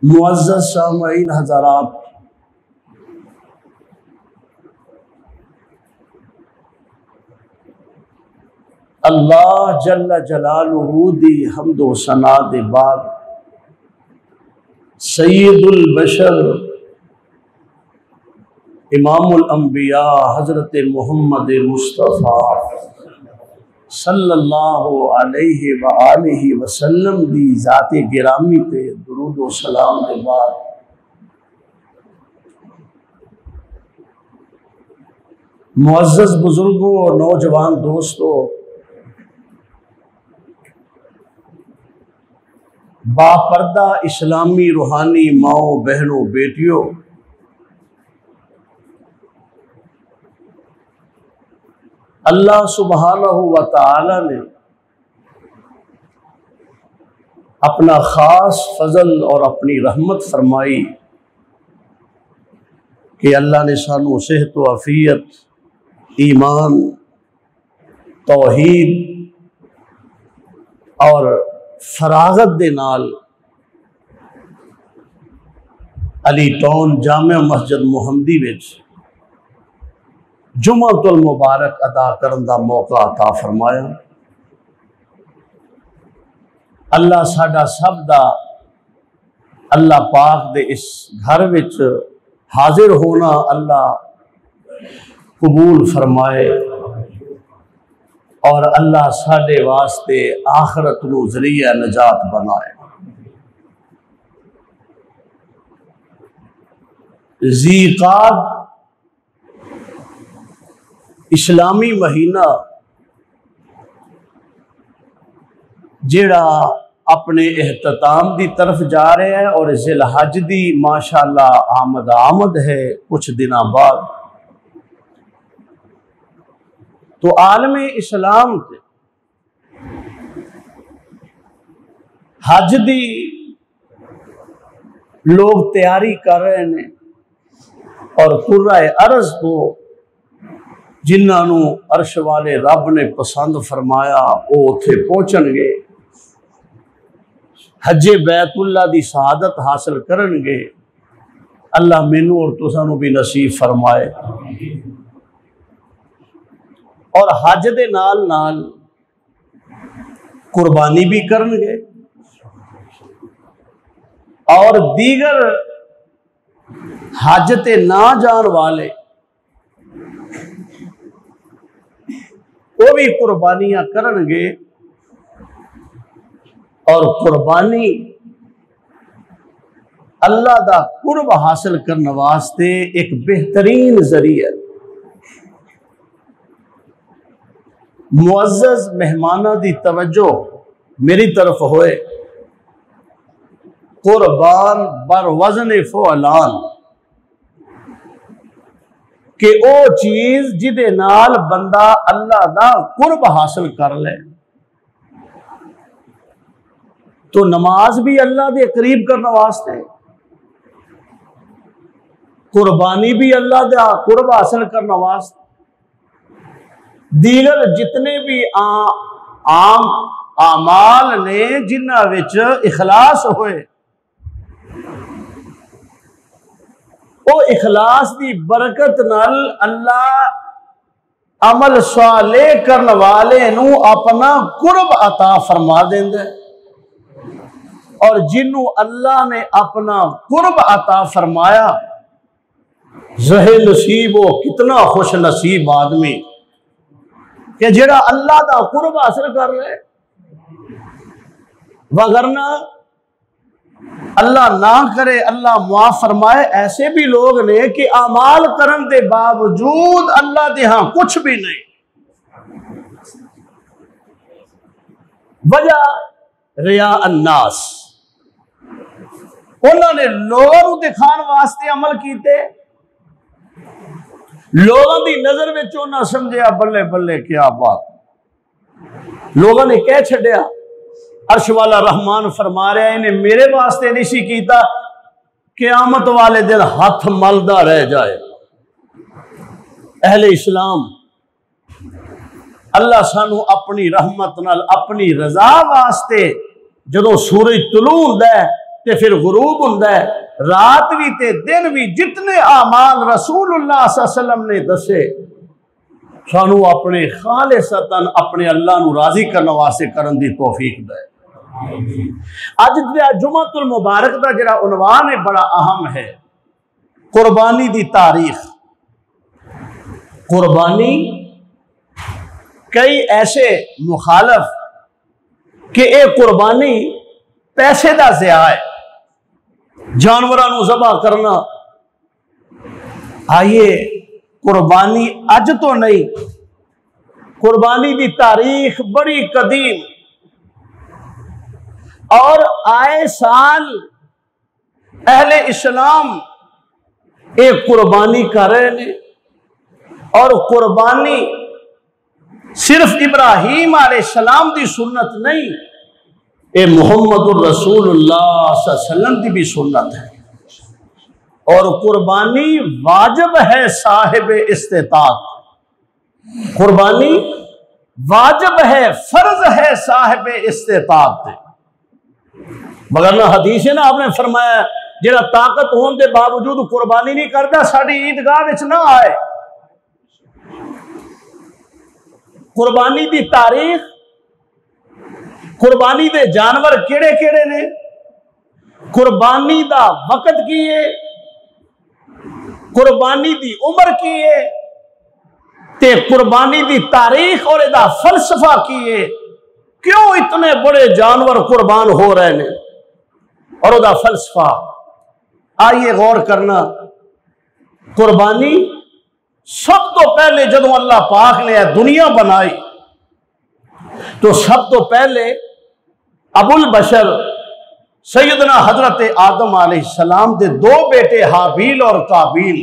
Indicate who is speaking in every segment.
Speaker 1: معزز سامعین حضرات، اللہ جل جلالہ دی حمد و ثنا دے بعد سید البشر امام الانبیاء حضرت محمد مصطفیٰ صلی اللہ علیہ وآلہ وسلم دی ذات گرامی تے درود و سلام دے بعد معزز بزرگوں اور نوجوان دوستوں، با پردہ اسلامی روحانی ماؤں بہنوں بیٹیوں، اللہ سبحانہ و تعالی نے اپنا خاص فضل اور اپنی رحمت فرمائی کہ اللہ نے سانو صحت و عافیت، ایمان، توحید اور فراغت دے نال علی ٹاؤن جامع مسجد محمدی وچ جمعۃ المبارک ادا کرن دا موقع عطا فرمایا۔ اللہ ساڈا سب دا اللہ پاک دے اس گھر وچ حاضر ہونا اللہ قبول فرمائے اور اللہ ساڈے واسطے آخرت نو ذریعہ نجات بنائے۔ ذی-قعدہ اسلامی مہینہ جیڑا اپنے اختتام دی طرف جا رہے ہیں اور ذی الحج دی ماشاءاللہ آمد ہے کچھ دنوں بعد، تو عالم اسلام تے حج دی لوگ تیاری کر رہے ہیں اور قرہ ارض کو جنہوں عرش والے رب نے پسند فرمایا وہ اتھے پہنچن گے، حج بیت اللہ دی سعادت حاصل کرن گے۔ اللہ مینوں اور تساں نوں بھی نصیب فرمائے اور حج دے نال نال قربانی بھی کرن گے اور دیگر حج تے نہ جان والے وہ بھی قربانیاں کرن گے، اور قربانی اللہ دا قرب حاصل کرنے واسطے ایک بہترین ذریعہ۔ معزز مہمانہ دی توجہ میری طرف ہوئے، قربان بر وزن فعلان، کہ او چیز جدے نال بندہ اللہ دا قرب حاصل کر لے، تو نماز بھی اللہ دے قریب کرنے واسطے، قربانی بھی اللہ دا قرب حاصل کرنے واسطے، دیگر جتنے بھی عام اعمال نے جنہ وچ اخلاص ہوئے، او اخلاص دی برکت نال اللہ عمل صالح کرن والے نو اپنا قرب عطا فرما دیندے، اور جنوں اللہ نے اپنا قرب عطا فرمایا ذہ نصیب ہو کتنا خوش نصیب آدمی کہ جڑا اللہ دا قرب حاصل کر لے، وگرنہ اللہ نہ کرے، اللہ معاف فرمائے، ایسے بھی لوگ نے کہ اعمال کرن دے باوجود اللہ دے ہاں کچھ بھی نہیں، وجہ ریا الناس، انہوں نے لوگوں دکھان واسطے عمل کیتے، لوگوں دی نظر میں نہ سمجھیا بلے بلے کیا بات، لوگوں نے کہہ چھڑیا عرش والا رحمان فرما رہے ہیں انہیں میرے واسطے نہیں سی کیتا، قیامت والے دن ہاتھ ملدہ رہ جائے۔ اہل اسلام، اللہ سانو اپنی رحمت نال اپنی رضا واسطے جدوں سورج طلوع ہوندا ہے تے پھر غروب ہوندا ہے، رات بھی تے دن بھی، جتنے اعمال رسول اللہ صلی اللہ علیہ وسلم نے دسے سانو اپنے خالصتاً اپنے اللہ نو راضی کرنے واسطے کرن دی توفیق دے۔ اج جمعۃ المبارک دا جڑا عنوان ہے بڑا اہم ہے، قربانی دی تاریخ۔ قربانی کئی ایسے مخالف کہ اے قربانی پیسے دا ضیاع ہے، جانوراں نو ذبح کرنا۔ آئیے قربانی اج تو نہیں، قربانی دی تاریخ بڑی قدیم، اور آئے سال اہل اسلام ایک قربانی کر رہے ہیں، اور قربانی صرف ابراہیم علیہ السلام دی سنت نہیں، اے محمد الرسول اللہ صلی اللہ علیہ وسلم دی بھی سنت ہے، اور قربانی واجب ہے صاحب استطاعت۔ قربانی واجب ہے، فرض ہے صاحب استطاعت، مگر نہ حدیث ہے نا، آپ نے فرمایا جڑا طاقت ہون دے باوجود قربانی نہیں کرتا ساڈی عیدگاہ وچ نہ آئے۔ قربانی دی تاریخ، قربانی دے جانور کیڑے کیڑے نے، قربانی دا وقت کی ہے، قربانی دی عمر کی ہے، تے قربانی دی تاریخ اور دا فلسفہ کی ہے، کیوں اتنے بڑے جانور قربان ہو رہے ہیں اور دا فلسفہ۔ آئیے غور کرنا، قربانی سب تو پہلے جدوں اللہ پاک نے دنیا بنائی تو سب تو پہلے ابو البشر سیدنا حضرت آدم علیہ السلام دے دو بیٹے حابیل اور قابیل،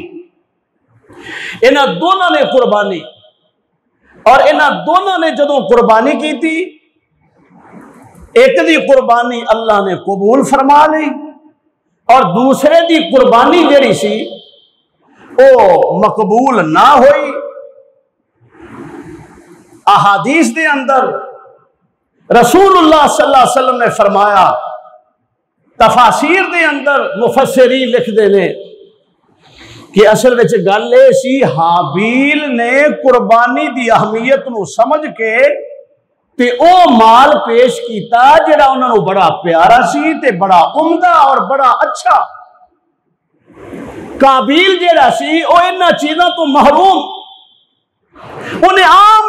Speaker 1: انہاں دونوں نے قربانی، اور انہاں دونوں نے جدوں قربانی کی تھی، ایک دی قربانی اللہ نے قبول فرما لی، اور دوسرے دی قربانی جڑی سی او مقبول نہ ہوئی۔ احادیث دے اندر رسول اللہ صلی اللہ علیہ وسلم نے فرمایا، تفاسیر دے اندر مفسرین لکھ دے نے کہ اصل وچ گل اے سی حابیل نے قربانی دی اہمیت نو سمجھ کے تے او مال پیش کیتا جڑا انہاں نو بڑا پیارا سی تے بڑا عمدہ اور بڑا اچھا۔ قابیل جڑا سی او انہاں چیزاں تو محروم، انہیں عام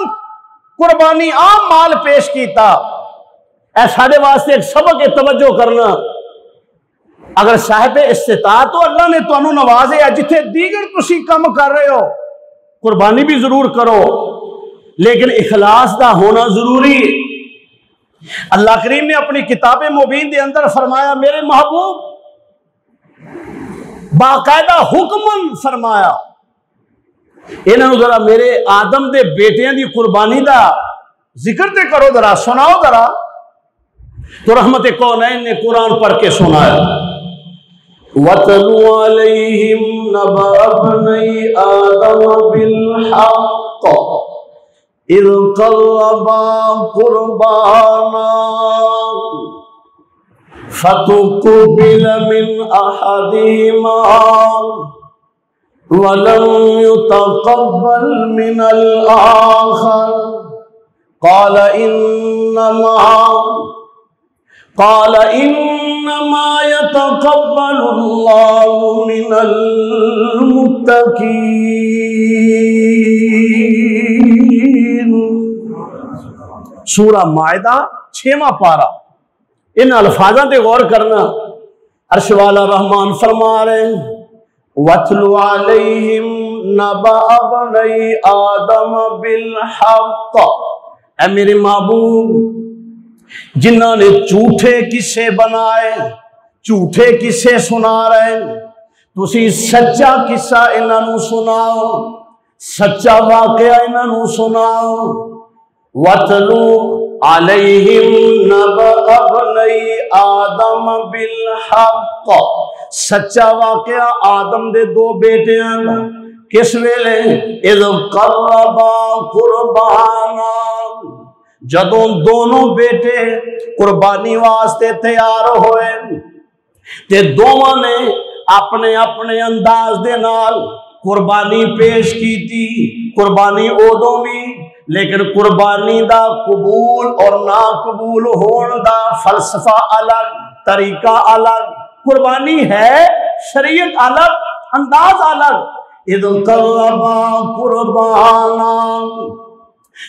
Speaker 1: قربانی عام مال پیش کیتا۔ اے ساڈے واسطے ایک سبق ہے توجہ کرنا، اگر صاحب استطاعت تو اللہ نے تانوں نوازے، جتھے دیگر تسی کم کر رہے ہو قربانی بھی ضرور کرو، لیکن اخلاص دا ہونا ضروری ہے۔ اللہ کریم نے اپنی کتاب مبین دے اندر فرمایا، میرے محبوب باقاعدہ حکمن فرمایا، انہوں ذرا میرے آدم دے بیٹیاں دی قربانی دا ذکر تے کرو، ذرا سناؤ ذرا۔ تو رحمت کونین نے قرآن پڑھ کے سنایا، وَاتْلُ عَلَيْهِمْ نَبَأَ ابْنَيْ آدَمَ بِالْحَقِّ إِذْ قَرَّبَا قُرْبَانًا فَتُقُبِّلَ مِنْ أَحَدِهِمَا وَلَمْ يُتَقَبَّلْ مِنَ الْآخَرِ قَالَ إِنَّمَا يَتَقَبَّلُ اللَّهُ مِنَ الْمُتَّقِينَ۔ سورہ مائدہ 6واں پارہ، ان الفاظوں تے غور کرنا۔ عرش والا رحمان فرما رہے ہیں، وَاتْلُ عَلَيْهِمْ نَبَأَ ابْنَيْ آدَمَ بِالْحَقِّ، اے میرے محبوب جنہوں نے جھوٹے قصے بنائے، جھوٹے قصے سنا رہے ہیں، تسی سچا قصہ انہوں سناؤ، سچا واقعہ انہوں سناؤ۔ وَاتْلُ عَلَيْهِمْ نَبَأَ ابْنَيْ آدَمَ بِالْحَقِّ، سچا واقعہ آدم دے دو بیٹے ہیں، کس ویلے؟ اِذْ قَرَّبَا قُرْبَانًا، جدوں دونوں بیٹے قربانی واسطے تیار ہوئے۔ تے دوواں نے اپنے اپنے انداز دے نال قربانی پیش کی تھی. قربانی ادوں بھی لیکن قربانی دا قبول اور نا قبول ہون دا فلسفہ الگ، طریقہ الگ. قربانی ہے شریعت الگ، انداز الگ. اذ قربا قربانا،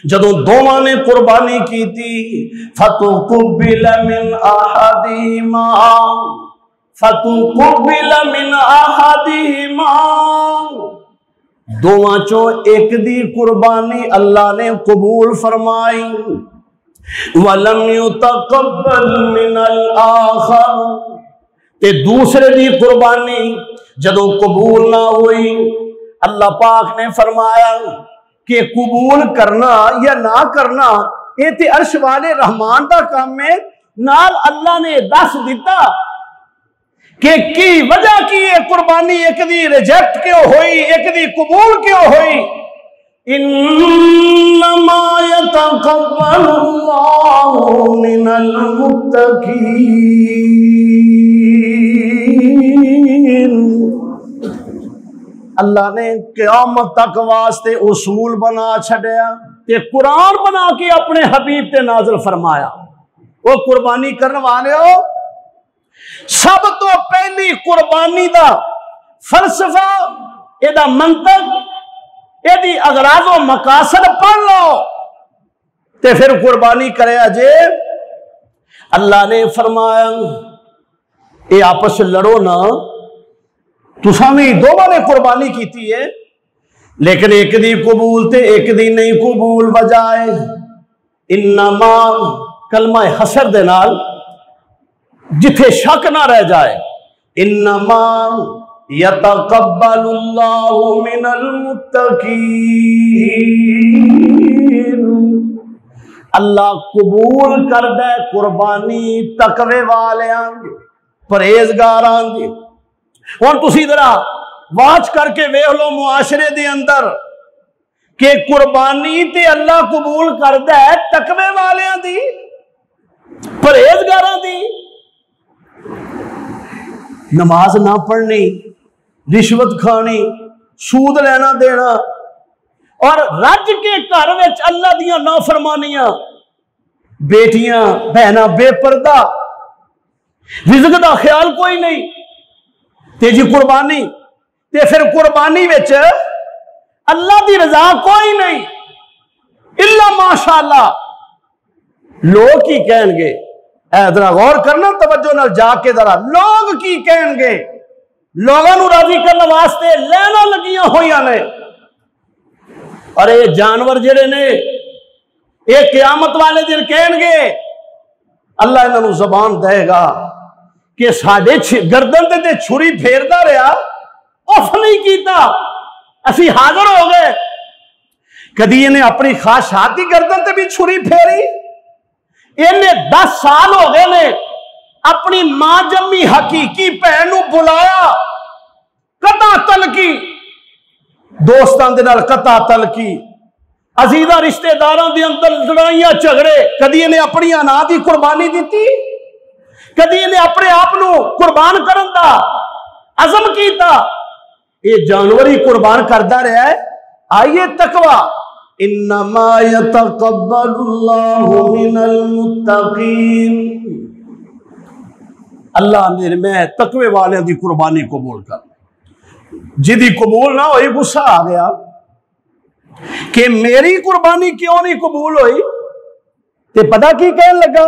Speaker 1: جدوں دوواں نے قربانی کی تھی، فتقبل من احدہما، فتقبل من احدہما، دوواں چوں ایک دی قربانی اللہ نے قبول فرمائی. ولم يتقبل من الاخر، تے دوسرے دی قربانی جدوں قبول نہ ہوئی، اللہ پاک نے فرمایا کہ قبول کرنا یا نہ کرنا یہ تے عرش والے رحمان دا کام ہے. نال اللہ نے دس دیتا کہ کی وجہ کی ہے قربانی ایک دی ریجیکٹ کیوں ہوئی، ایک دی قبول کیوں ہوئی. انما يتقبل اللہ من المتقین، اللہ نے قیامت تک واسطے اصول بنا چھڑیا تے قرآن بنا کے اپنے حبیب تے نازل فرمایا. وہ قربانی کرنے والے ہو، سب تو پہلی قربانی دا فلسفہ، اے دا منطق، اے دی اغراض و مقاصد پڑھ لو تے پھر قربانی کرے. جے اللہ نے فرمایا اے آپس لڑو نہ، تساں بھی دونوں نے قربانی کیتی ہے لیکن ایک دی قبول تے ایک دی نہیں قبول بجائے. انما کلمہ حسر دے نال جتھے شک نہ رہ جائے، انما یتقبل اللہ من المتقین، اللہ قبول کردہ قربانی تقوی والیاں پرہیزگاراں دی. اور تسی ذرا واچ کر کے ویکھ لو معاشرے دے اندر کہ قربانی تے اللہ قبول کردا ہے تقوی والیاں دی، پرہیزگاراں دی. نماز نہ پڑھنی، رشوت کھانی، سود لینا دینا، اور رج کے گھر وچ اللہ دیاں نافرمانیاں، بیٹیاں بہناں بے پردہ، رزق دا خیال کوئی نہیں تے جی قربانی، تے پھر قربانی وچ اللہ دی رضا کوئی نہیں الا ماشاءاللہ. لوگ کی کہیں گے؟ اے ذرا غور کرنا توجہ نال جا کے ذرا، لوگ کی کہیں گے؟ لوگوں نو راضی کرنے واسطے لینا لگیاں ہویاں نے. اور یہ جانور جڑے نے یہ قیامت والے دن کہیں گے، اللہ انہاں نو زبان دے گا کہ ساڈے گردن تے چھری پھیردا رہا، اف نہیں کیتا، اسی حاضر ہو گئے. کدی انہیں اپنی خواہشات کی گردن تے بھی چھری پھیری؟ انہیں 10 سال ہو گئے نے اپنی ماں جمی حقیقی بہن نو بلایا، قطع تلقی، دوستان دے نال قطع تلقی، عزیزہ رشتہ داراں دے اندر لڑائیاں جھگڑے. کدی انہیں اپنی انا دی قربانی دیتی؟ کدی انہیں اپنے آپ نو قربان کرن دا عزم کیتا؟ یہ جانور ہی قربان کردا رہا ہے. آئیے تقوی، انما یتقبل اللہ من المتقین، اللہ نے میں تقوی والے دی قربانی قبول کر. جدی قبول نہ ہوئی غصہ آ گیا کہ میری قربانی کیوں نہیں قبول ہوئی، تے پتہ کی کہنے لگا؟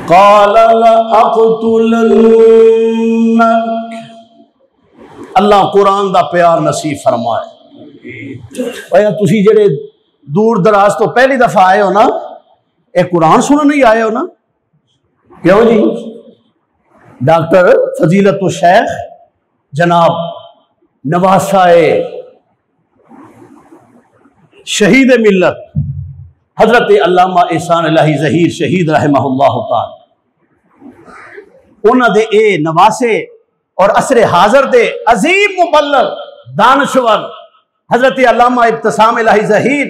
Speaker 1: قال لأقتلنک، اللہ قرآن دا پیار نصیب فرمائے. تسی جڑے دور دراز تو پہلی دفعہ آئے ہو نا، اے قرآن سننے نہیں آئے ہو نا؟ کیوں جی؟ ڈاکٹر فضیلت الشیخ جناب نواسہ شہید ملت حضرت علامہ احسان الہی ظہیر شہید رحمہ اللہ تعالی، انہوں دے اے نواسے اور عصر حاضر دے عظیم مبلغ دانشور حضرت علامہ ابتسام الہی ظہیر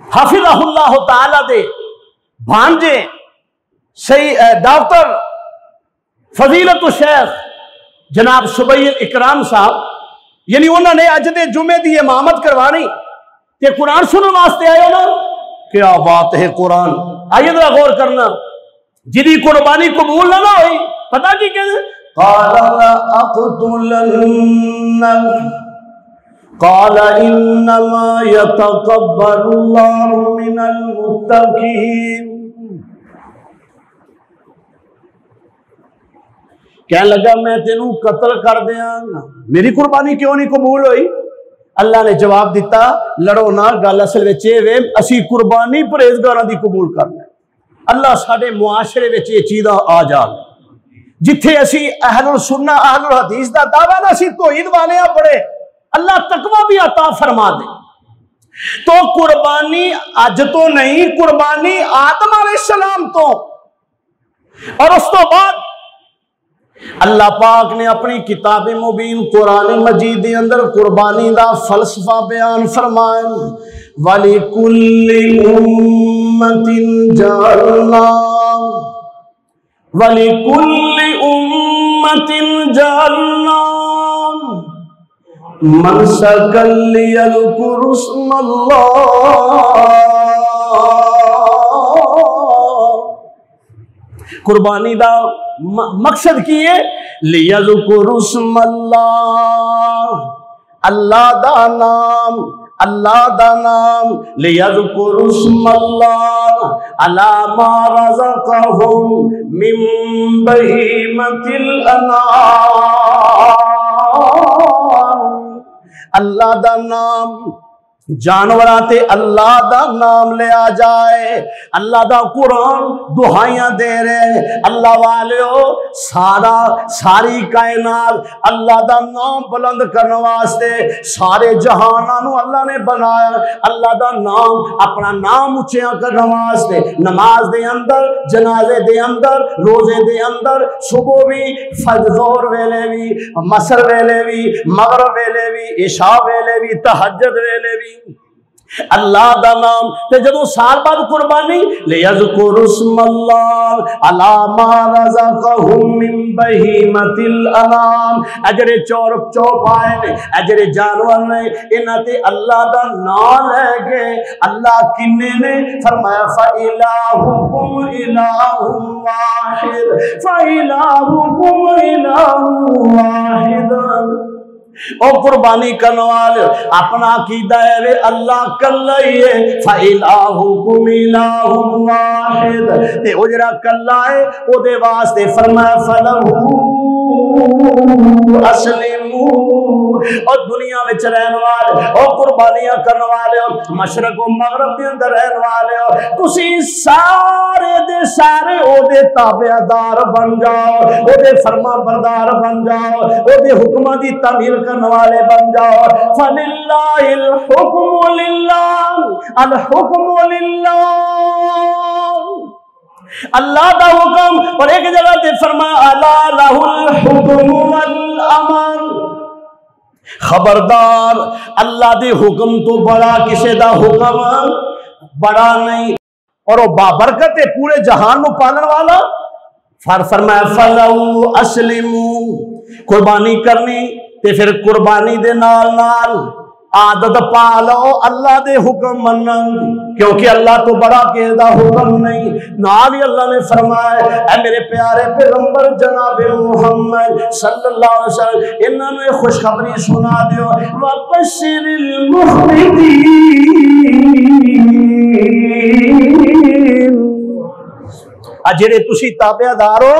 Speaker 1: حافظہ اللہ تعالی دے بھانجے ڈاکٹر فضیلت الشیخ جناب سبیل اکرام صاحب یعنی انہوں نے اج دے جمعے دی امامت کروانی کہ قرآن سنن واسطے آئے نا. کیا بات ہے قرآن. آئیے ذرا غور کرنا. جدی قربانی قبول نہ ہوئی پتہ کی کہتے قال لأقتلنك قال انما يتقبل الله من المتقين. کہنے لگا میں تینوں قتل کر دیاں گا. میری قربانی کیوں نہیں قبول ہوئی؟ اللہ نے جواب دیتا لڑو نہ، گل اصل وچ اے وے اسی قربانی پرہیزگاراں دی قبول کرنا. اللہ ساڈے معاشرے وچ یہ چیزاں آ جان جتھے اسی اہل السنہ اہل الحدیث دا دعویٰ نہ اسی توحید والے ہاں پڑے اللہ تقوی بھی عطا فرما دے. تو قربانی اج تو نہیں، قربانی آدم علیہ السلام تو، اور اس تو بعد اللہ پاک نے اپنی کتاب مبین قرآن مجید دے اندر قربانی دا فلسفہ بیان فرمایا. وَلِكُلِّ أُمَّةٍ جَعَلْنَا وَلِكُلِّ أُمَّةٍ جَعَلْنَا مَنسَكًا لِيَذْكُرُوا اسْمَ اللَّهِ. قربانی دا مقصد کی ہے لِيَذْكُرُوا اسْمَ اللَّهِ، اللہ دا نام، اللہ دا نام. لِيَذْكُرُوا اسْمَ اللَّهِ عَلَى مَا رَزَقَهُمْ مِن بَهِيمَةِ الْأَنْعَامِ. اللہ دا نام جانوراں تے اللہ دا نام لیا جائے. اللہ دا قرآن دہائیاں دے رہے اللہ والیو ساری کائنات اللہ دا نام بلند کرنے واسطے سارے جہانوں اللہ نے بنایا. اللہ دا نام اپنا نام اچھیاں کرنے واسطے نماز دے اندر، جنازے دے اندر، روزے دے اندر، صبح بھی، فجر ویلے بھی، مسر ویلے بھی، مغرب ویلے بھی، عشاء ویلے بھی، تہجد ویلے بھی اللہ دا نام. تے جدو سال بعد قربانی لِيَذْكُرُوا اسْمَ اللَّهِ عَلَى مَا رَزَقَهُم مِّن بَهِيمَةِ الْأَنْعَامِ. اجرے چوپائے نے، اجرے جانور نے، انہاں تے اللہ دا نام لے کے اللہ کنے نے فرمایا فَإِلَٰهُكُمْ إِلَٰهٌ وَاحِدٌ فَإِلَٰهُكُمْ إِلَٰهٌ وَاحِدٌ. او قربانی کرنے والے اپنا عقیدہ ہے اللہ کلا ہی ہے. فَإِلَٰهُكُمْ إِلَٰهٌ وَاحِدٌ. تے او جڑا کلا ہے او دے واسطے فرمایا فَلَهُ أَسْلِمُوا. اور دنیا وچ رہن والے او قربانیاں کرنے والے مشرق و مغرب دے اندر رہن والے تسی سارے دے سارے او دے تابعدار بن جاؤ، او دے فرما بردار بن جاؤ، او دے حکماں دی تعمیل کرنے والے بن جاؤ. فَلِلَّهِ الْحُكْمُ لِلَّهِ الْحُكْمُ لِلَّهِ. اللہ دا حکم. اور ایک جگہ تے فرمایا أَلَا لَهُ الْحُكْمُ وَالْأَمْرُ. خبردار اللہ دے حکم تو بڑا کسے دا حکم بڑا نہیں. اور وہ بابرکت ہے پورے جہان نو پالن والا. فرمایا فَلَوْ أَسْلِمُوا. قربانی کرنی تے پھر قربانی دے نال نال عادت پالو اللہ دے حکم منن، کیونکہ اللہ تو بڑا کسی دا حکم نہیں. نال ہی اللہ نے فرمایا اے میرے پیارے پیغمبر جناب محمد صلی اللہ علیہ وسلم انہاں نوں خوشخبری سنا دیو وَبَشِّرِ الْمُخْبِتِينَ. اجڑے تسی تابعدار ہو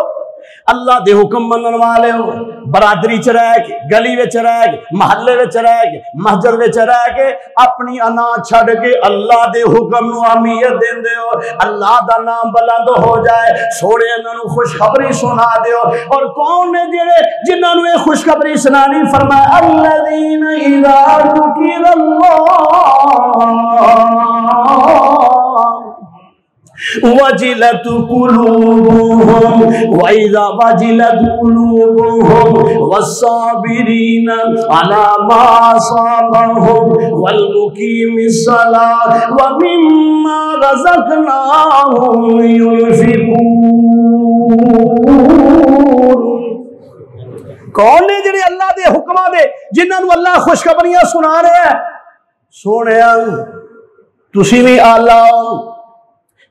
Speaker 1: اللہ دے حکم منن والے ہو، برادری چ رہ کے، گلی وچ رہ کے، محلے وچ رہ کے، مسجد وچ رہ کے اپنی انا چھڈ کے اللہ دے حکم نو اہمیت دیندے ہو، اللہ دا نام بلند ہو جائے. سونے انہاں نو خوشخبری سنا دیو. اور کون نے جڑے جنہاں نو یہ خوشخبری سنانی فرمایا الذین اذا ذکر اللہ وجلت قلوبهم وإذا وجلت قلوبهم والصابرين على ما أصابهم والمقيم الصلاة ومما رزقناهم ينفقون. دے حکماں دے جنہاں نو اللہ خوشخبریاں سنا رہا ہے. سونے تسی بھی آلہ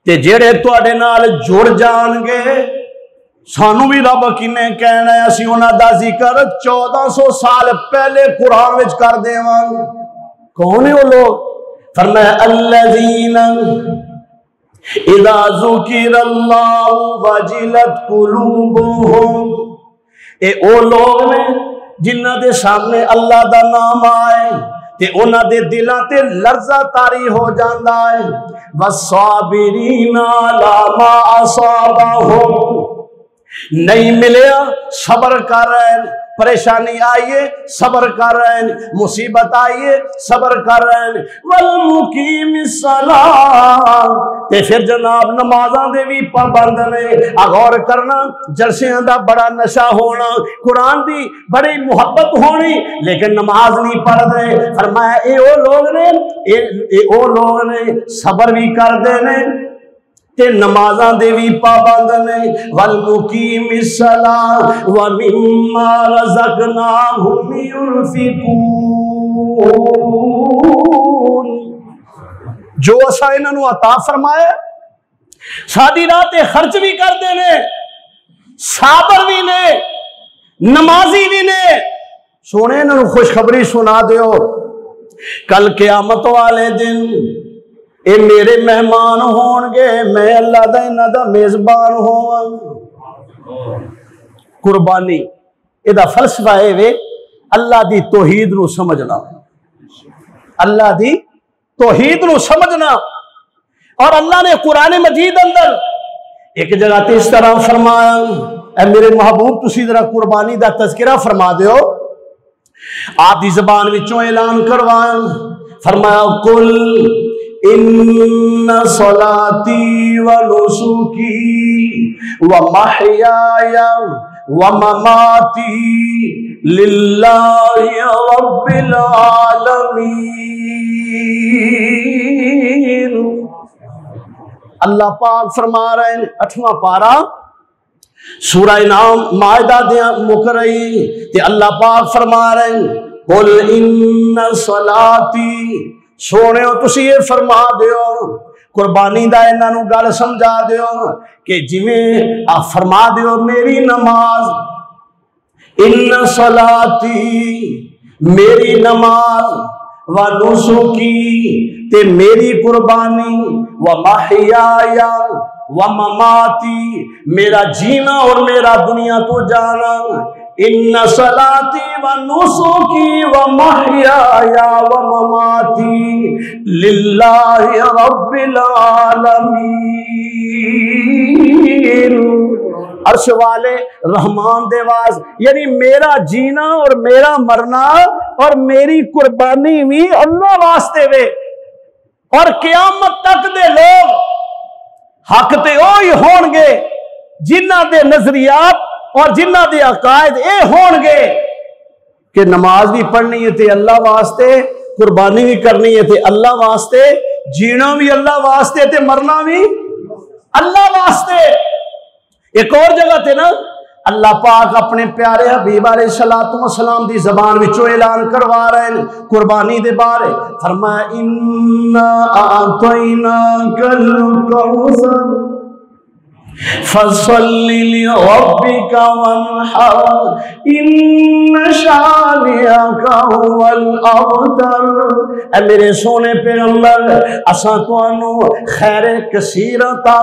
Speaker 1: تے جڑے تواڈے نال جڑ جان گے سانو بھی رب کنے کہنا ہے اسی انہاں دا ذکر 1400 سال پہلے قرآن وچ کر دیواں. کون ہیں وہ لوگ؟ فرمایا الذین اذا ذکر اللہ وجلت قلوبہم. اے او لوگ نے جنہاں دے سامنے اللہ دا نام آئے تے انہاں دے دلاں تے لرزہ طاری ہو جاندا ہے. والصابرین علی ما اصابہم. نہیں ملیا صبر کر رہے ہیں، پریشانی آئیے صبر کر رہے ہیں، مصیبت آئیے صبر کر رہے ہیں. والمقیم الصلاۃ. تے پھر جناب نمازاں دے بھی پابند نے. غور کرنا جلسیاں دا بڑا نشہ ہونا، قرآن دی بڑی محبت ہونی لیکن نماز نہیں پڑھ دے. فرمایا اے او لوگ نے اے او لوگ نے صبر بھی کر دے نے تے نمازاں دے بھی پابند نے. والمقیم الصلاۃ ومما رزقناہم ينفقون. جو اسا انہاں نو عطا فرمایا ساری راہ تے خرچ بھی کر دے نے، صابر بھی نے، نمازی بھی نے. سونے انہاں نو خوشخبری سنا دیو کل قیامت والے دن اے میرے مہمان ہون گے، میں اللہ دا انہاں دا میزبان ہوں. قربانی اے دا فلسفہ اے وے اللہ دی توحید نو سمجھنا، اللہ دی توحید نو سمجھنا. اور اللہ نے قرآن مجید اندر ایک جگہ تے اس طرح فرمایا، اے میرے محبوب تسی ذرا قربانی دا تذکرہ فرما دیو. آپ دی زبان وچوں اعلان کروان. فرمایا قل ان صلاتی و نسکی و محیای و مماتی للہ رب العالمین. اللہ پاک فرما رہے ہیں 8واں پارہ سورہ نام مائدہ دیا مکرئی تے اللہ پاک فرما رہے ہیں قل ان صلاتی. سونے ہو تسی یہ فرما دیو قربانی دا انہاں نو گل سمجھا دیو کہ جویں آپ فرما دیو میری نماز ان صلاتی میری نماز و نسکی تے میری قربانی و محیایا و مماتی میرا جینا اور میرا دنیا تو جانا. ان صلاتی و نسکی و محیایا و مماتی للہ رب العالمین. عرش والے رحمان دے واز یعنی میرا جینا اور میرا مرنا اور میری قربانی بھی اللہ واسطے وے. اور قیامت تک دے لوگ حق تے اوہی ہون گے جنہ دے نظریات اور جنہ دے عقائد اے ہون گے کہ نماز بھی پڑھنی ہے تے اللہ واسطے، قربانی بھی کرنی ہے تے اللہ واسطے، جینا بھی اللہ واسطے تے مرنا بھی اللہ واسطے. ایک اور جگہ تے نا اللہ پاک اپنے پیارے حبیب علیہ الصلوۃ والسلام دی زبان وچوں اعلان کروا رہے ہیں قربانی دے بارے. فرمایا انا اعطیناک الکوثر فصل لربک وانحر ان شانئک هو الابتر. اے میرے سونے پیغمبر اساں تانوں خیر کثیر عطا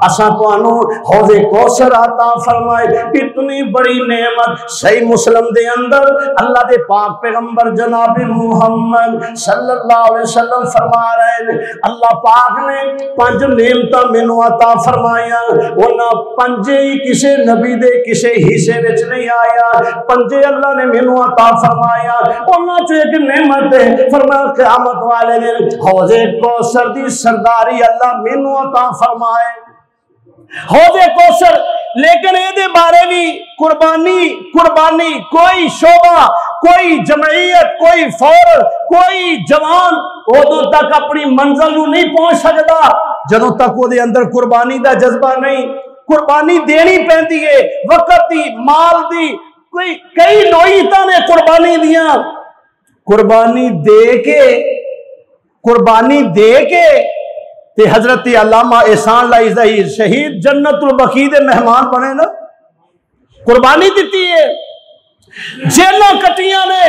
Speaker 1: اساں تانوں حوض کوثر عطا فرمائے. اتنی بڑی نعمت صحیح مسلم دے اندر اللہ دے پاک پیغمبر جناب محمد صلی اللہ علیہ وسلم فرما رہے ہیں اللہ پاک نے 5 نعمتاں مینوں عطا فرمائیاں. انہاں پنجے ہی کسے نبی دے کسے حصے وچ نہیں آیا، پنجے اللہ نے مینوں عطا فرمایا. انہاں چ ایک نعمت ہے فرمایا قیامت والے دن حوض کوثر دی سرداری اللہ مینوں عطا فرمائے. حوض کوثر لیکن اے دے بارے بھی قربانی کوئی شعبہ کوئی جمعیت کوئی فور کوئی جوان ادو تک اپنی منزل نو نہیں پہنچ سکتا جدوں تک وہ دے اندر قربانی دا جذبہ نہیں. قربانی دینی پیندی ہے، وقت دی، مال دی، کوئی کئی نوعیتاں نے قربانی دیاں، قربانی دے کے تے حضرت علامہ احسان اللہ ظہیر شہید جنت البقیع دے مہمان بنے نا، قربانی دیتی ہے، جیلاں کٹیاں نے،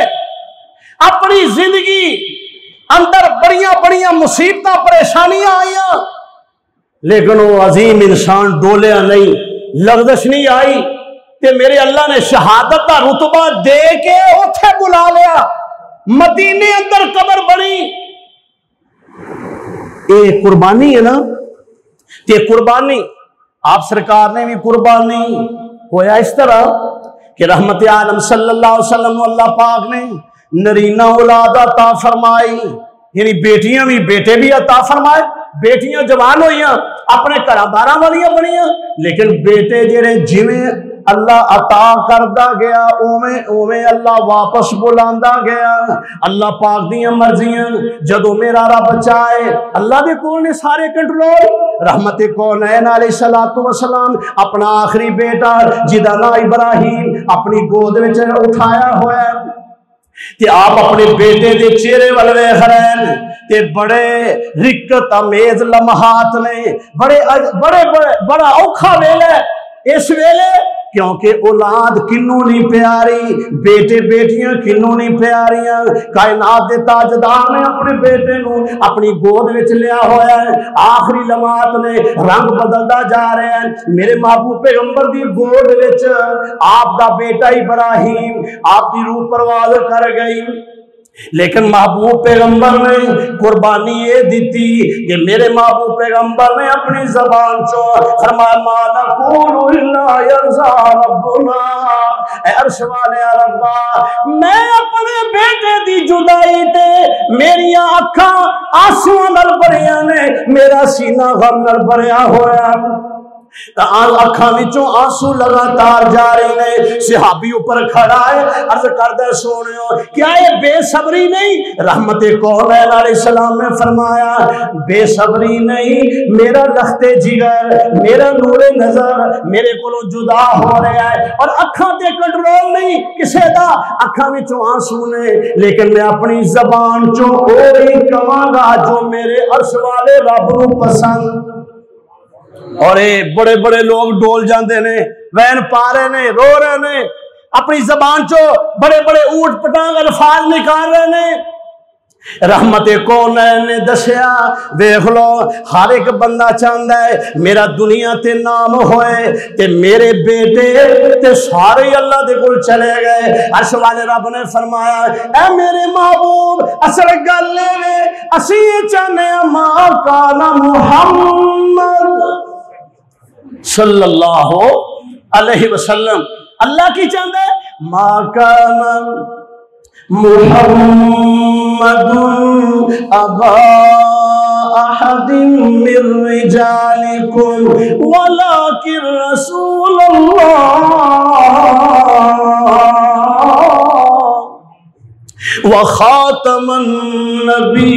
Speaker 1: اپنی زندگی اندر بڑیاں بڑیاں مصیبتاں پریشانیاں آئیاں، لیکن وہ عظیم انسان ڈولیا نہیں، لغزش نہیں آئی، تے میرے اللہ نے شہادت کا رتبہ دے کے اتھے بلا لیا، مدینے اندر قبر بنی۔ اے قربانی ہے نا، تے قربانی آپ سرکار نے بھی قربانی ہویا اس طرح کہ رحمت عالم صلی اللہ علیہ وسلم اللہ پاک نے نرینہ اولاد عطا فرمائی، یعنی بیٹیاں بھی بیٹے بھی عطا فرمائے، بیٹیاں جوان ہوئیاں اپنے گھر باراں والیاں بنیاں، لیکن بیٹے جڑے جویں اللہ عطا کردا گیا اوویں اللہ واپس بلاندا گیا، اللہ پاک دیاں مرضیاں، جدوں میرا رب چاہے اللہ دے کول نے سارے کنٹرول۔ رحمت کونین علیہ الصلوۃ والسلام اپنا آخری بیٹا جدا نام ابراہیم اپنی گود وچ اٹھایا ہوا ہے، تے آپ اپنے بیٹے دے چہرے ول ویکھ رہے ہیں تے بڑے رکت امیز لمحات نے، بڑا اوکھا ویلے اس ویلے، کیونکہ اولاد کنوں نہیں پیاری، بیٹے بیٹیاں کنوں نہیں پیاریاں، کائنات دے تاجدار نے اپنے بیٹے نو اپنی گود وچ لیا ہوا ہے، آخری لمحات نے رنگ بدلدا جا رہے ہیں، میرے محبوب پیغمبر دی گود وچ آپ دا بیٹا ابراہیم آپ دی روح پرواز کر گئی، لیکن محبوب پیغمبر نے قربانی یہ دیتی کہ میرے محبوب پیغمبر نے اپنی زبان چو فرمایا ما نقول الا یرضی ربنا، اے عرش والے ربا میں اپنے بیٹے دی جدائی تے میری آنکھاں آنسواں نال بھریاں نے، میرا سینہ غم نال بھریا ہویا، اکھاں وچوں آنسو لگاتار جاری نے۔ صحابی اوپر کھڑا ہے عرض کردے سونیو کیا یہ بے صبری نہیں؟ رحمت کونین علیہ السلام نے فرمایا بے صبری نہیں، میرا لخت جگر، میرا نور نظر میرے کو جدا ہو رہا ہے، اور اکھاں تے کنٹرول نہیں کسے دا، اکھاں وچوں آنسو نے، لیکن میں اپنی زبان چوں اوہی کہاں گا جو میرے عرش والے رب نو پسند۔ اور بڑے بڑے لوگ ڈول جاندے نے، وین پا رہے نے، رو رہے نے، اپنی زبان چو بڑے بڑے اوٹ پٹانگ الفاظ نکال رہے نے۔ رحمت کونین نے دسیا دیکھ لو ہر ایک بندہ چاہتا ہے میرا دنیا تے نام ہوئے تے میرے بیٹے تے سارے اللہ دے کول چلے گئے۔ عرش والے رب نے فرمایا اے میرے محبوب اصل گل ہے اسی چاہنے ما کان محمد صلی اللہ علیہ وسلم، اللہ کی چاہتا ہے ما کان محمد ابا احد من رجالکم ولکن رسول اللہ وخاتم النبیین۔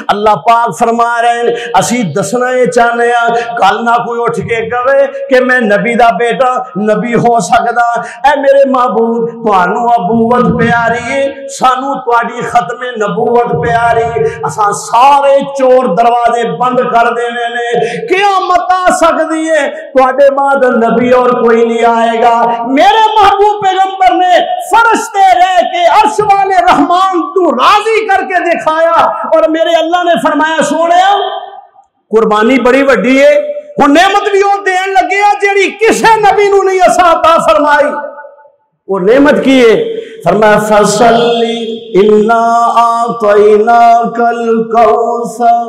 Speaker 1: اللہ پاک فرما رہے ہیں اسی دسنا یہ چاہنے ہیں کل نہ کوئی اٹھ کے کہے کہ میں نبی دا بیٹا نبی ہو سکتا۔ اے میرے محبوب توانو ابوت پیاری ہے، سانو تواڈی ختم نبوت پیاری، اساں سارے چور دروازے بند کر دینے نے، قیامت آ سکتی ہے تواڈے بعد نبی اور کوئی نہیں آئے گا۔ میرے محبوب پیغمبر نے فرشتے رہ کے عرش والے رحمان تو راضی کر کے دکھایا، اور میرے اللہ نے فرمایا سونے قربانی بڑی وڈی ہے، وہ نعمت بھی وہ دین لگے جیڑی کسے نبی نو نہیں اسا عطا فرمائی۔ وہ نعمت کی ہے، فرمایا فصلی انا اعطیناک الکوثر۔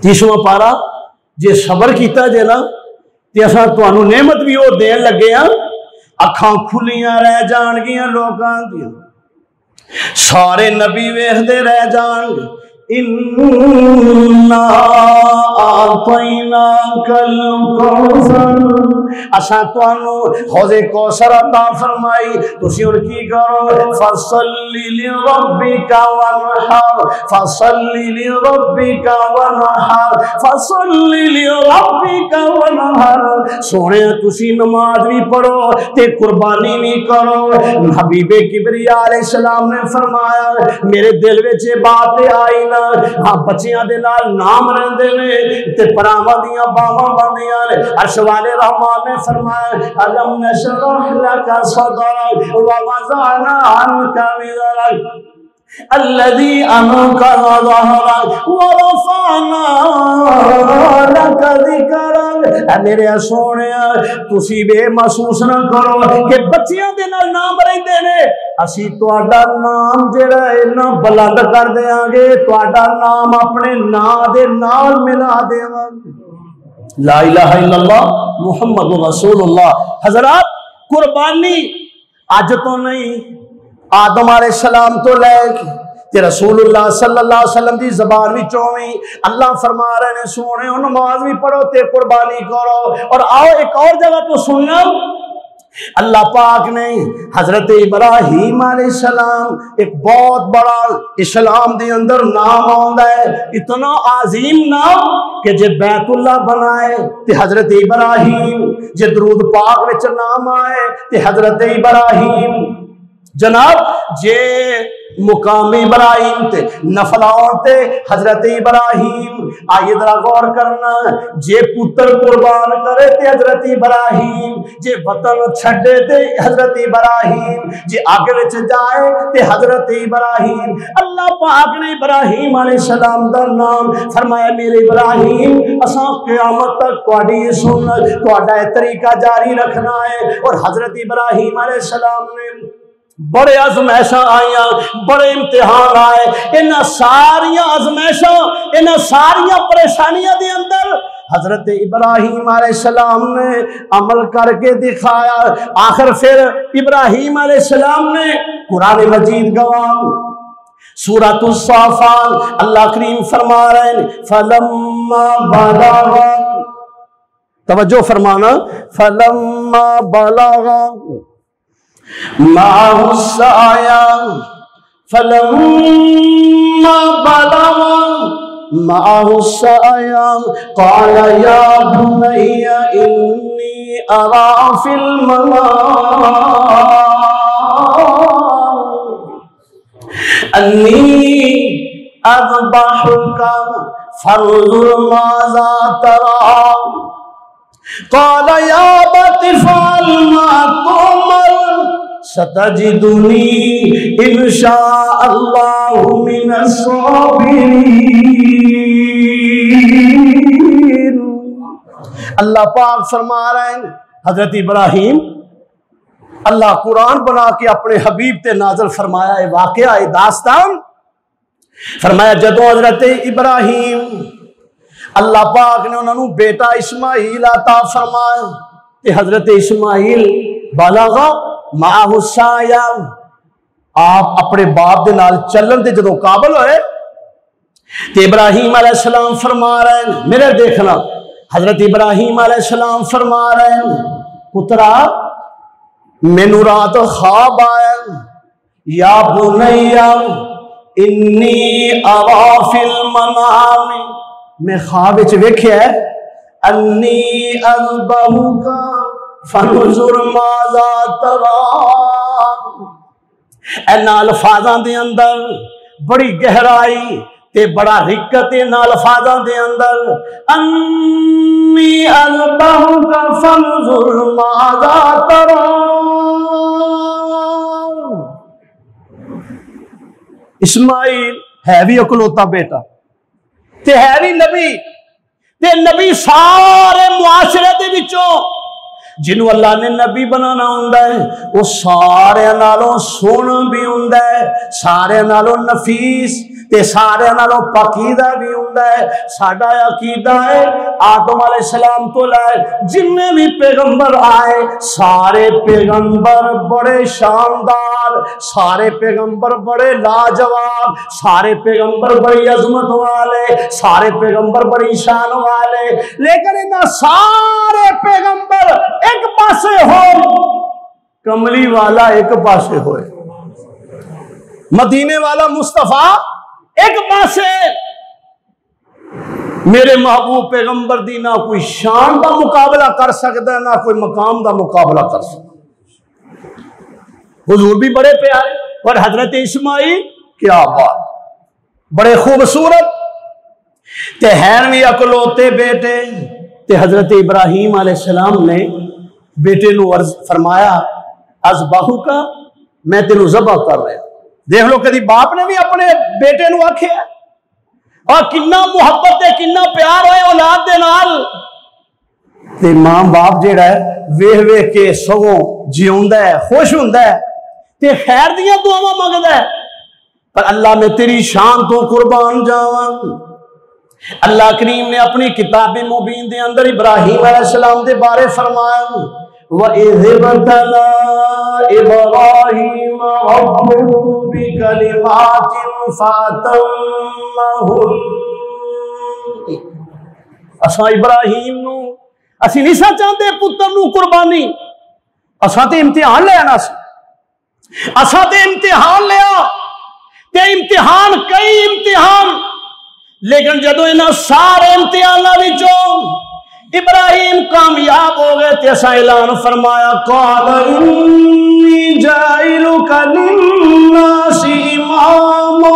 Speaker 1: 30واں پارا جے صبر کیتا جے نا تے اسا تانوں نعمت بھی وہ دین لگے ہاں، اکھاں کھلیاں رہ جان گیاں لوکاں دیاں، سارے نبی ویکھدے رہ جان گے۔ انا آتیناکل کوثر اساں تانوں حوض کوثر عطا فرمائی تسی ہن کی کرو فصلی لربک وانحر فصلی لربک وانحر فصلی لربک وانحر سونے تسی نماز بھی پڑھو تے قربانی بھی کرو حبیب کبریا علیہ السلام نے فرمایا میرے دل وچ یہ بات آئی نا ہاں بچیاں دے نال نام رہندے نے تے پراواں دیاں باواں بندیاں نے عرش والے رحمان نے فرمایا الم نشرح لك صدرك ووضعنا عنك وزرك الذي انقض ظهرك ورفعنا لك ذكرك اے میرے سونیا تسی بے محسوس نہ کرو کہ بچیاں دے نال نام رہندے نے اسی تہاڈا نام جڑا ہے نا بلند کر دیاں گے تہاڈا نام اپنے نام دے نال ملا دیواں لا الہ الا اللہ محمد رسول اللہ حضرات قربانی اج تو نہیں آدم علیہ السلام تو لے کہ رسول اللہ صلی اللہ علیہ وسلم دی زبان بھی چویں اللہ فرما رہے ہیں سونے نماز بھی پڑھو تے قربانی کرو اور آؤ ایک اور جگہ تو سننا اللہ پاک نے حضرت ابراہیم علیہ السلام ایک بہت بڑا اسلام دے اندر نام آندا ہے اتنا عظیم نام کہ جے بیت اللہ بنائے تے حضرت ابراہیم جے درود پاک وچ نام آئے تے حضرت ابراہیم جناب جے مقام ابراہیم تے نفلاؤں تے حضرت ابراہیم آئیے ذرا غور کرنا جے پتر قربان کرے تے حضرت ابراہیم جے وطن چھڑے تے حضرت ابراہیم جے آگے وچ جائے تے حضرت ابراہیم اللہ پاک نے ابراہیم علیہ السلام دا نام فرمایا میرے ابراہیم اساں قیامت تک تہاڈی سنت تہاڈا طریقہ جاری رکھنا ہے اور حضرت ابراہیم علیہ السلام نے بڑے آزمائشاں آئیاں بڑے امتحان آئے انہاں ساریاں آزمائشاں انہاں ساریاں پریشانیاں دے اندر حضرت ابراہیم علیہ السلام نے عمل کر کے دکھایا آخر پھر ابراہیم علیہ السلام نے قرآن مجید گواہ سورۃ الصافات اللہ کریم فرما رہے ہیں فلما بلغ توجہ فرمانا فلما بلغ معه السعي فلما بلغ معه السعي قال يا بني إني أرى في المنام أني أذبحك فانظر ماذا ترى قال يا أبت افعل ما تؤمر ستجدني إن شاء الله من الصابرين اللہ پاک فرما رہے ہیں حضرت ابراہیم اللہ قرآن بنا کے اپنے حبیب تے نازل فرمایا ہے واقعہ ہے داستان فرمایا جدو حضرت ابراہیم اللہ پاک نے انہوں نے بیٹا اسماعیل عطا فرمایا کہ حضرت اسماعیل بالغ معہ السعی آپ اپنے باپ دے نال چلن تے جدوں قابل ہوئے تے ابراہیم علیہ السلام فرما رہے ہیں میرے دیکھنا حضرت ابراہیم علیہ السلام فرما رہے ہیں پترا مینوں رات خواب آیا یا بنیا انی ارا فی المنام میں خواب وچ ویکھیا ہے انی اذبحک فانظر ماذا ترى ان الفاظاں دے اندر بڑی گہرائی تے بڑا رقت ان الفاظاں دے اندر انی اذبحک فانظر ماذا ترى اسماعیل ہے بھی اکلوتا بیٹا تے ہے بھی نبی تے نبی سارے معاشرے دے وچوں جنہوں اللہ نے نبی بنانا ہوندا ہے وہ سارے نالوں سن بھی ہوندا ہے سارے نالوں نفیس تے سارے نالوں پاکیزہ بھی ہوندا ہے ساڈا عقیدہ ہے آدم علیہ السلام تو لائے جننے بھی پیغمبر آئے سارے پیغمبر بڑے شاندار سارے پیغمبر بڑے لاجواب سارے پیغمبر بڑی عظمت والے سارے پیغمبر بڑی شان والے والے، لیکن انہاں سارے پیغمبر ایک پاسے ہو، کملی والا ایک پاسے ہوئے، مدینے والا مصطفیٰ ایک پاسے۔ میرے محبوب پیغمبر دی نہ کوئی شان دا مقابلہ کر سکتا ہے، نہ کوئی مقام دا مقابلہ کر سکتا۔ حضور بھی بڑے پیارے، اور حضرت اسماعیل کیا بات، بڑے خوبصورت تے حیرویں اکلوتے بیٹے۔ تے حضرت ابراہیم علیہ السلام نے بیٹے نو عرض فرمایا اذبحو کا، میں تینوں ذبح کر رہا۔ دیکھ لو کدی باپ نے بھی اپنے بیٹے نو آکھیا، اور کنا محبت ہے، کنا پیار ہے اولاد دے نال۔ تے ماں باپ جیڑا ہے ویہ ویہ کے سگوں جیوندا ہے، خوش ہوندا ہے، تے خیر دیاں دعاواں منگدا ہے۔ پر اللہ میں تیری شان تو قربان جاواں۔ اللہ کریم نے اپنی کتاب مبین دے اندر ابراہیم علیہ السلام دے بارے فرمایا وَإِذِ ابْتَلَىٰ إِبْرَاهِيمَ رَبُّهُ بِكَلِمَاتٍ فَأَتَمَّهُنَّ۔ اساں ابراہیم نو اسی نہیں سا چاہتے پتر نو قربانی، اساں تے امتحان لے آنا سی، اساں تے امتحان لیا، تے امتحان کئی امتحان، لیکن جدو انہاں سارے امتحاناں وچوں ابراہیم کامیاب ہو گئے تے اساں اعلان فرمایا قال انی جاعلک للناس اماما۔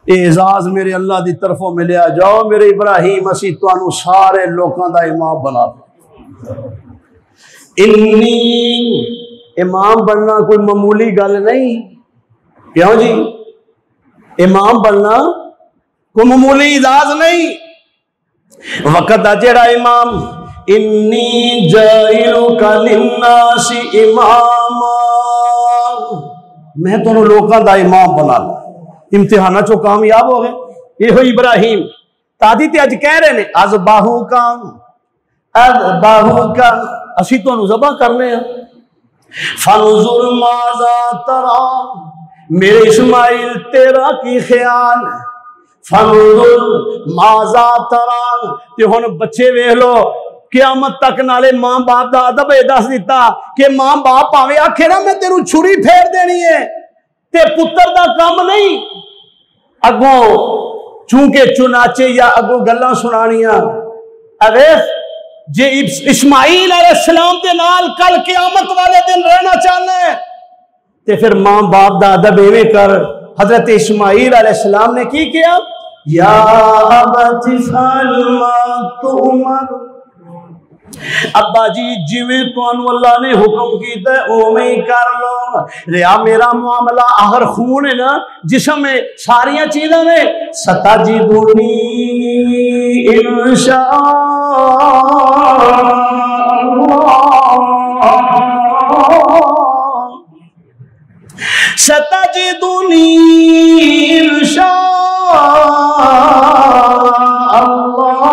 Speaker 1: اعزاز میرے اللہ دی طرفوں ملیا، جاؤ میرے ابراہیم اسی تانوں سارے لوکاں دا امام بنا دے۔ انی امام بننا کوئی معمولی گل نہیں، کیوں جی؟ امام بننا کوئی معمولی اعزاز نہیں۔ وقت جڑا امام انی جاعلک للناس اماما، میں تانوں لوکاں دا امام بنا دوں۔ امتحانہ چو کامیاب ہو گئے، یہ ہوئی ابراہیم۔ تادی تے اج کہہ رہے نے اذبحو کا، اذبحو کا، اسی تو ذبح کرنے ہیں۔ فانظر ماذا ترى، میرے اسماعیل تیرا کی خیال، فانظر ماذا ترى، تے ہن بچے ویکھ لو قیامت تک نالے ماں باپ دا ادب دس دیتا کہ ماں باپ پاوے آکھے نا میں تینوں چھری پھیر دینی ہے، تے پتر دا کام نہیں، اگوں چونکہ چناچے یا اگوں گلاں سنانیاں۔ اویس جے اسماعیل علیہ السلام دے نال کل قیامت والے دن رہنا چاہنا ہے تے پھر ماں باپ دا ادب ایویں کر۔ حضرت اسماعیل علیہ السلام نے کی کیا؟ یا ابت افعل ما تؤمر، ابا جی جویں تانوں اللہ نے حکم کیتا ہے اوویں ہی کر لو۔ ریا میرا معاملہ آخر خون ہے نا، جسم میں ساریاں چیزاں نے، ستجدنی انشاء اللہ، ستجدنی انشاء اللہ۔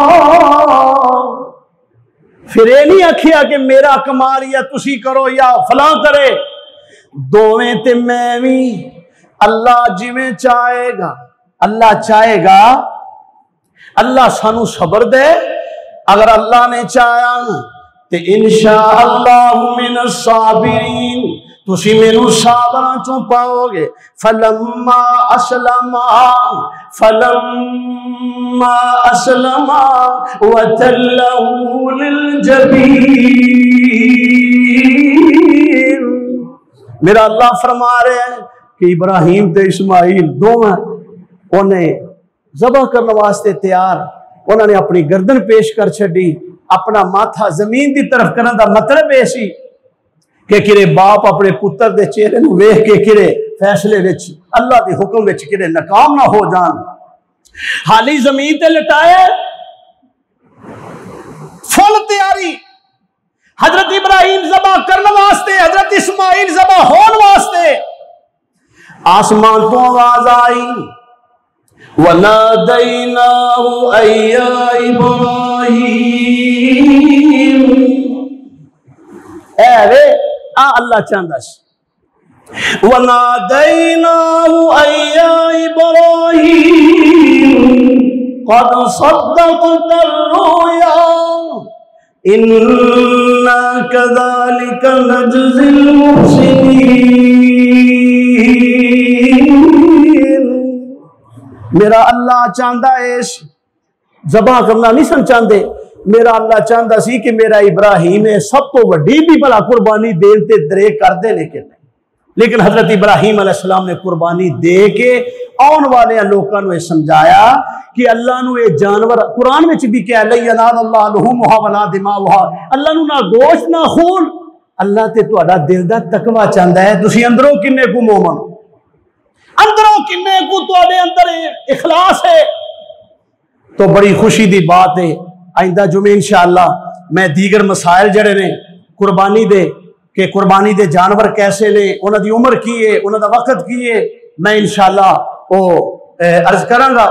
Speaker 1: پھر یہ نہیں آکھیا کہ میرا کمال یا تسی کرو یا فلاں کرے، دوویں تے میں بھی اللہ جویں چاہے گا، اللہ چاہے گا، اللہ سانو صبر دے، اگر اللہ نے چاہیا تے انشاءاللہ من الصابرین، تسی مینوں صابراں چوں پاؤ گے۔ فلما اسلما وتلہ للجبین، میرا اللہ فرما رہے ہیں کہ ابراہیم تے اسماعیل دونوں انہیں ذبح کرنے واسطے تیار، انہوں نے اپنی گردن پیش کر چھڈی، اپنا ماتھا زمین دی طرف کرنے دا مطلب ایسی کہ کرے باپ اپنے پتر دے چہرے نو ویکھ کے کرے فیصلے وچ اللہ دے حکم وچ کرے ناکام نہ ہو جان۔ حالی زمین تے لٹائے فل تیاری، حضرت ابراہیم ذبح کرنے واسطے، حضرت اسماعیل ذبح ہون واسطے۔ آسمان تو آواز آئی وَنَادَيْنَاهُ أَن يَا إِبْرَاهِيمُ، اے وے اللہ چاہندا سی، وَنَادَيْنَاهُ أَن يَا إِبْرَاهِيمُ قد صدقت الرؤيا إنا كذلك نجزي المحسنين۔ میرا اللہ چاہتا ہے ذبح کرنا نہیں سن چاہتے، میرا اللہ چاہتا سی کہ میرا ابراہیم ہے سب تو وڈی بھی بلا قربانی دین تے درے کر دے، لیکن حضرت ابراہیم علیہ السلام نے قربانی دے کے آن والے لوگوں نے سمجھایا کہ اللہ نو یہ جانور قرآن میں بھی کہا لَن يَنَالَ اللَّهُ لُحُومُهَا وَلَا دِمَاؤُهَا، اللہ نو نہ گوشت نہ خون، اللہ تے تہاڈا دل دا تقوی چاہندا ہے۔ تسی اندروں کنے کو مومن، اندروں کنے کو تہاڈے اندر اخلاص ہے، تو بڑی خوشی دی بات ہے۔ آئندہ جمعے انشاءاللہ میں دیگر مسائل جڑے نے قربانی دے کہ قربانی دے جانور کیسے نے، انہاں دی عمر کی ہے، انہاں دا وقت کی ہے، میں انشاءاللہ وہ عرض کراں گا۔